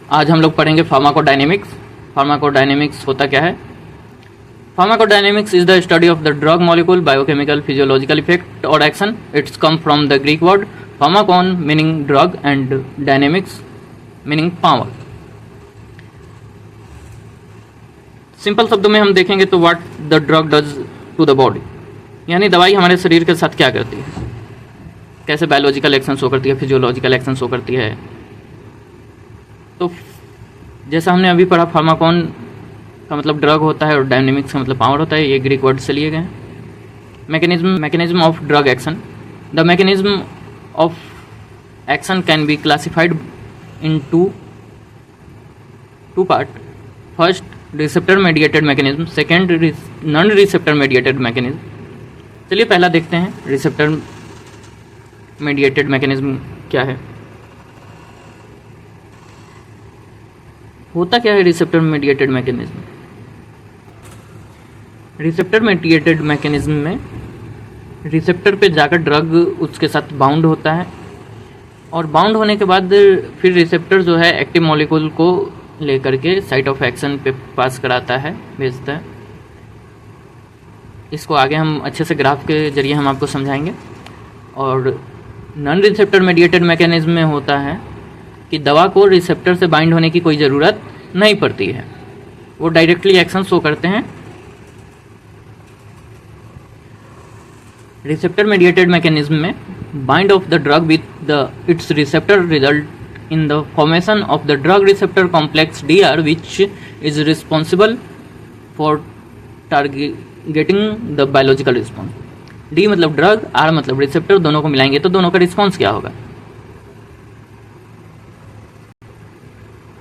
आज हम लोग पढ़ेंगे फार्माकोडायनेमिक्स। फार्माकोडायनेमिक्स होता क्या है? Pharmacodynamics is the study of the drug molecule, biochemical, physiological effect और action. It's come from the Greek word pharmakon meaning drug and dynamics meaning power. Simple शब्दों में हम देखेंगे तो what the drug does to the body, यानी दवाई हमारे शरीर के साथ क्या करती है, कैसे बायोलॉजिकल एक्शन शो करती है, फिजियोलॉजिकल एक्शन शो करती है। तो जैसा हमने अभी पढ़ा, फार्माकोन का मतलब ड्रग होता है और डायनेमिक्स का मतलब पावर होता है। ये ग्रीक वर्ड से लिए गए हैं। Mechanism of drug action. The mechanism of action can be classified in two part. First receptor mediated mechanism, second non receptor mediated mechanism. चलिए पहला देखते हैं, रिसेप्टर मेडिएटेड मैकेनिज्म क्या है, होता क्या है receptor mediated mechanism. Receptor mediated mechanism में रिसेप्टर पे जाकर ड्रग उसके साथ बाउंड होता है और बाउंड होने के बाद फिर रिसेप्टर जो है एक्टिव मॉलिक्यूल को लेकर के साइट ऑफ एक्शन पे पास कराता है, भेजता है। इसको आगे हम अच्छे से ग्राफ के जरिए हम आपको समझाएंगे। और नॉन रिसेप्टर मेडिएटेड मैकेनिज्म में होता है कि दवा को रिसेप्टर से बाइंड होने की कोई ज़रूरत नहीं पड़ती है, वो डायरेक्टली एक्शन शो करते हैं। रिसेप्टर मेडिएटेड मैकेनिज्म में bind of the drug with its receptor result in the formation of the drug receptor complex DR, which is responsible for targeting the biological response. D मतलब drug, R मतलब receptor, दोनों को मिलाएंगे तो दोनों का response क्या होगा।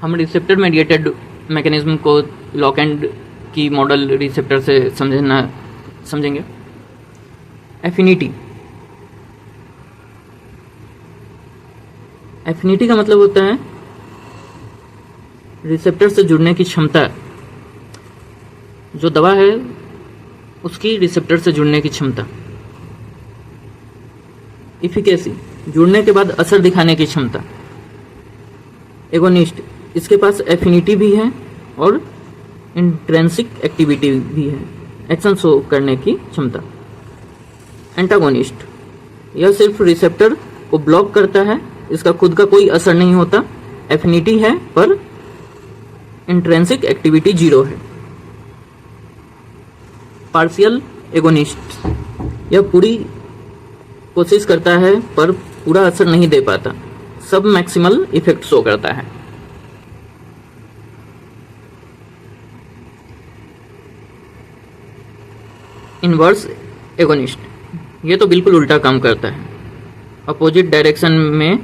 हम रिसेप्टर मेडिएटेड मैकेनिज्म को लॉक एंड की मॉडल रिसेप्टर से समझेंगे। एफिनिटी। एफिनिटी का मतलब होता है रिसेप्टर से जुड़ने की क्षमता। जो दवा है उसकी रिसेप्टर से जुड़ने की क्षमता। इफिकेसी, जुड़ने के बाद असर दिखाने की क्षमता। एगोनिस्ट, इसके पास एफिनिटी भी है और इंट्रिंसिक एक्टिविटी भी है, एक्शन शो करने की क्षमता। एंटागोनिस्ट, यह सिर्फ रिसेप्टर को ब्लॉक करता है, इसका खुद का कोई असर नहीं होता, एफिनिटी है पर इंट्रिंसिक एक्टिविटी 0 है। पार्शियल एगोनिस्ट, यह पूरी कोशिश करता है पर पूरा असर नहीं दे पाता, सब मैक्सिमल इफेक्ट शो करता है। इनवर्स एगोनिस्ट, यह तो बिल्कुल उल्टा काम करता है, अपोजिट डायरेक्शन में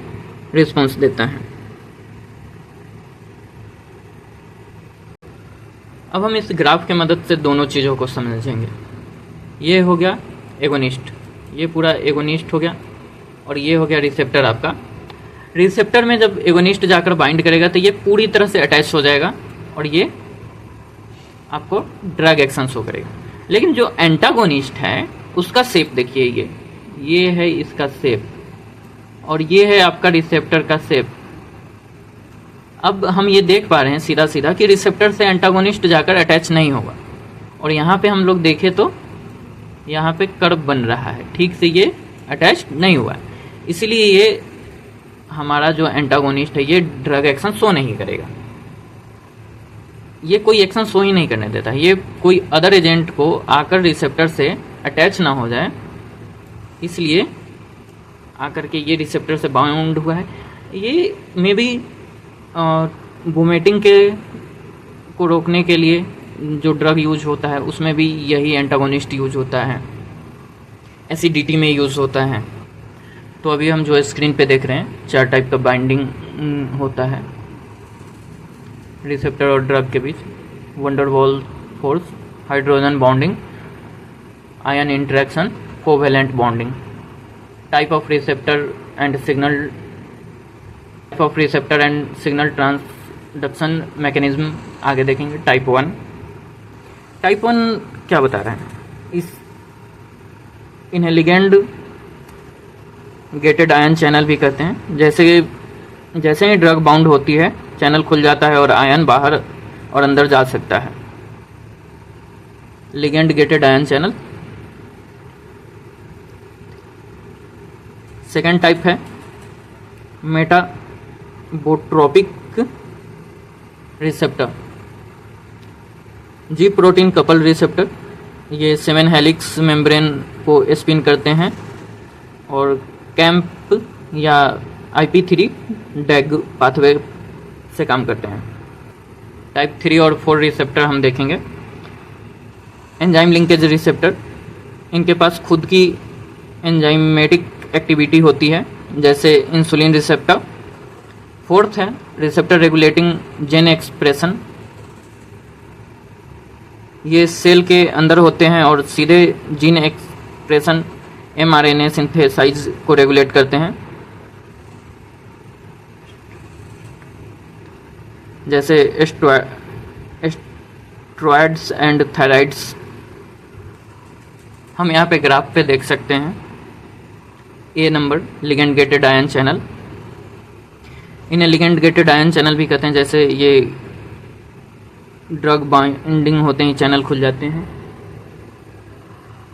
रिस्पॉन्स देता है। अब हम इस ग्राफ के मदद से दोनों चीज़ों को समझेंगे। ये हो गया एगोनिस्ट, ये पूरा एगोनिस्ट हो गया, और ये हो गया रिसेप्टर आपका। रिसेप्टर में जब एगोनिस्ट जाकर बाइंड करेगा तो ये पूरी तरह से अटैच हो जाएगा और ये आपको ड्रग एक्शन शो करेगा। लेकिन जो एंटागोनिस्ट है उसका शेप देखिए, ये है इसका शेप और ये है आपका रिसेप्टर का शेप। अब हम ये देख पा रहे हैं सीधा सीधा कि रिसेप्टर से एंटागोनिस्ट जाकर अटैच नहीं होगा, और यहाँ पे हम लोग देखें तो यहाँ पे कर्व बन रहा है, ठीक से ये अटैच नहीं हुआ है। इसीलिए ये हमारा जो एंटागोनिस्ट है ये ड्रग एक्शन शो नहीं करेगा, ये कोई एक्शन शो ही नहीं करने देता, ये कोई अदर एजेंट को आकर रिसेप्टर से अटैच ना हो जाए, इसलिए आकर के ये रिसेप्टर से बाउंड हुआ है। ये मे बी वोमिटिंग को रोकने के लिए जो ड्रग यूज होता है उसमें भी यही एंटागोनिस्ट यूज होता है, एसिडिटी में यूज होता है। तो अभी हम जो स्क्रीन पे देख रहे हैं 4 टाइप का बाइंडिंग होता है रिसेप्टर और ड्रग के बीच। Van der Waals force, hydrogen bonding, ion interaction, covalent bonding. Type of receptor and signal transduction mechanism आगे देखेंगे। टाइप 1 क्या बता रहा है, इन्हें लिगेंड गेटेड आयन चैनल भी कहते हैं। जैसे ही ड्रग बाउंड होती है चैनल खुल जाता है और आयन बाहर और अंदर जा सकता है। Ligand gated ion channel. Second type है metabotropic receptor, G protein couple receptor. ये 7 हेलिक्स मेम्ब्रेन को स्पिन करते हैं और कैंप या IP3 डैग पाथवे से काम करते हैं। टाइप 3 और 4 रिसेप्टर हम देखेंगे। एंजाइम लिंकेज रिसेप्टर, इनके पास खुद की एंजाइमेटिक एक्टिविटी होती है, जैसे इंसुलिन रिसेप्टर। फोर्थ है रिसेप्टर रेगुलेटिंग जेन एक्सप्रेशन, ये सेल के अंदर होते हैं और सीधे जीन एक्सप्रेशन mRNA सिंथेसाइज को रेगुलेट करते हैं, जैसे एस्ट्रॉयड्स एंड थायराइड्स। हम यहाँ पे ग्राफ पे देख सकते हैं A number ligand gated ion channel. इन्हें लिगेंड गेटेड आयन चैनल भी कहते हैं, जैसे ये ड्रग बाइंडिंग होते हैं चैनल खुल जाते हैं।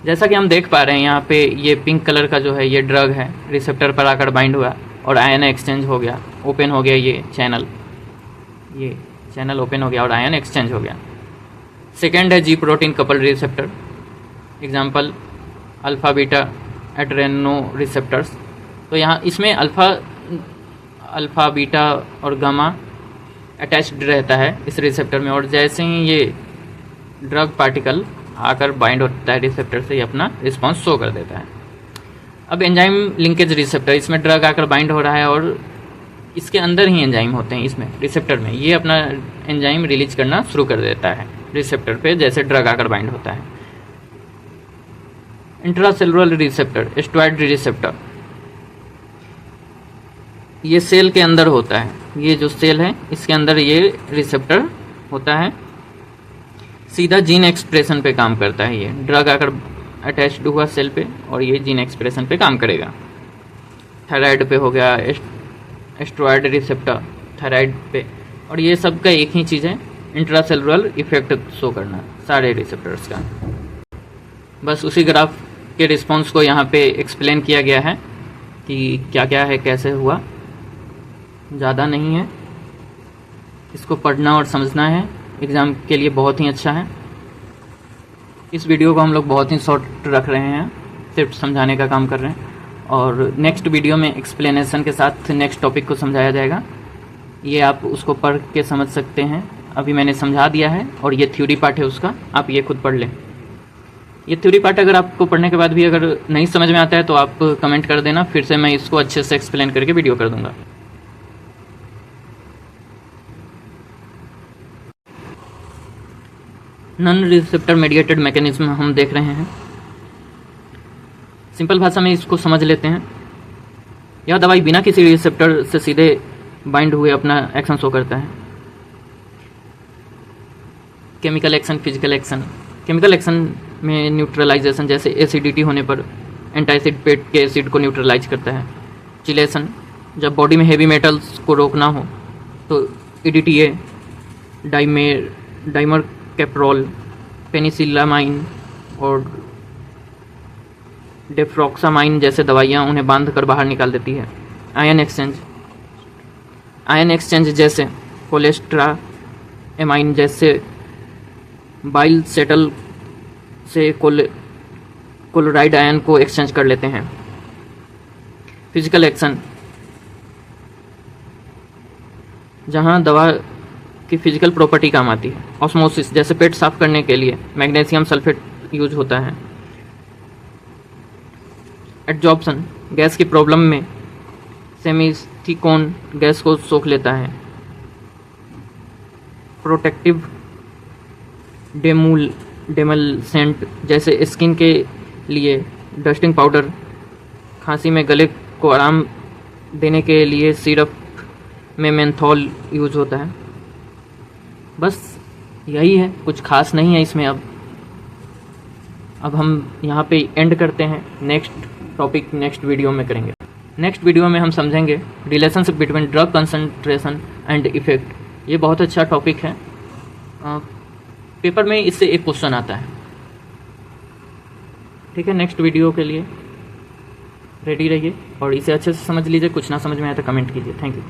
जैसा कि हम देख पा रहे हैं यहाँ पे ये पिंक कलर का जो है ये ड्रग है, रिसेप्टर पर आकर बाइंड हुआ और आयन एक्सचेंज हो गया, ओपन हो गया ये चैनल ओपन हो गया और आयन एक्सचेंज हो गया। सेकेंड है जी protein couple receptor, example alpha beta Adreno receptors. तो यहाँ इसमें अल्फ़ा बीटा और गामा अटैच्ड रहता है इस रिसेप्टर में, और जैसे ही ये ड्रग पार्टिकल आकर बाइंड होता है रिसेप्टर से, ये अपना रिस्पॉन्स शो कर देता है। अब एंजाइम लिंकेज रिसेप्टर, इसमें ड्रग आकर बाइंड हो रहा है और इसके अंदर ही एंजाइम होते हैं इसमें रिसेप्टर में, ये अपना एंजाइम रिलीज करना शुरू कर देता है रिसेप्टर पे, जैसे ड्रग आकर बाइंड होता है। इंट्रासेलुलर रिसेप्टर, एस्ट्रॉयड रिसेप्टर, ये सेल के अंदर होता है, ये जो सेल है इसके अंदर ये रिसेप्टर होता है, सीधा जीन एक्सप्रेशन पे काम करता है। ये ड्रग आकर अटैच्ड हुआ सेल पे और ये जीन एक्सप्रेशन पे काम करेगा। थायराइड पे हो गया एस्ट्रॉयड रिसेप्टर थायराइड पे, और ये सब का एक ही चीज़ है, इंट्रासेलुलर इफेक्ट शो करना सारे रिसेप्टर्स का। बस उसी ग्राफ के रिस्पॉन्स को यहाँ पे एक्सप्लेन किया गया है कि क्या क्या है, कैसे हुआ, ज़्यादा नहीं है। इसको पढ़ना और समझना है, एग्ज़ाम के लिए बहुत ही अच्छा है। इस वीडियो को हम लोग बहुत ही शॉर्ट रख रहे हैं, सिर्फ समझाने का काम कर रहे हैं, और नेक्स्ट वीडियो में एक्सप्लेनेशन के साथ नेक्स्ट टॉपिक को समझाया जाएगा। ये आप उसको पढ़ के समझ सकते हैं, अभी मैंने समझा दिया है, और ये थ्योरी पार्ट है उसका, आप ये खुद पढ़ लें। ये थ्योरी पार्ट अगर आपको पढ़ने के बाद भी अगर नहीं समझ में आता है तो आप कमेंट कर देना, फिर से मैं इसको अच्छे से एक्सप्लेन करके वीडियो कर दूंगा। नॉन रिसेप्टर मेडिएटेड मैकेनिज्म हम देख रहे हैं। सिंपल भाषा में इसको समझ लेते हैं। यह दवाई बिना किसी रिसेप्टर से सीधे बाइंड हुए अपना एक्शन शो करता है। Chemical action, physical action. Chemical action में न्यूट्रलाइजेशन, जैसे एसिडिटी होने पर एंटासिड पेट के एसिड को न्यूट्रलाइज करता है। चिलेशन, जब बॉडी में हेवी मेटल्स को रोकना हो तो EDTA, डाइमरकैप्रोल, पेनिसिलामाइन और डेफ्रॉक्सामाइन जैसे दवाइयाँ उन्हें बांध कर बाहर निकाल देती है। आयन एक्सचेंज जैसे कोलेस्ट्रामाइन जैसे बाइल सेटल से क्लोराइड आयन को एक्सचेंज कर लेते हैं। फिजिकल एक्शन, जहाँ दवा की फिजिकल प्रॉपर्टी काम आती है। ऑस्मोसिस, जैसे पेट साफ करने के लिए मैग्नीशियम सल्फेट यूज होता है। एडजॉर्प्शन, गैस की प्रॉब्लम में सेमिथिकोन गैस को सोख लेता है। प्रोटेक्टिव डेमलसेंट, जैसे स्किन के लिए डस्टिंग पाउडर। खांसी में गले को आराम देने के लिए सिरप में मेंथोल यूज होता है। बस यही है, कुछ खास नहीं है इसमें। अब हम यहाँ पे एंड करते हैं, नेक्स्ट टॉपिक नेक्स्ट वीडियो में करेंगे। नेक्स्ट वीडियो में हम समझेंगे relationship between drug concentration and effect. ये बहुत अच्छा टॉपिक है, पेपर में इससे एक क्वेश्चन आता है। ठीक है, नेक्स्ट वीडियो के लिए रेडी रहिए और इसे अच्छे से समझ लीजिए। कुछ ना समझ में आया तो कमेंट कीजिए। Thank you.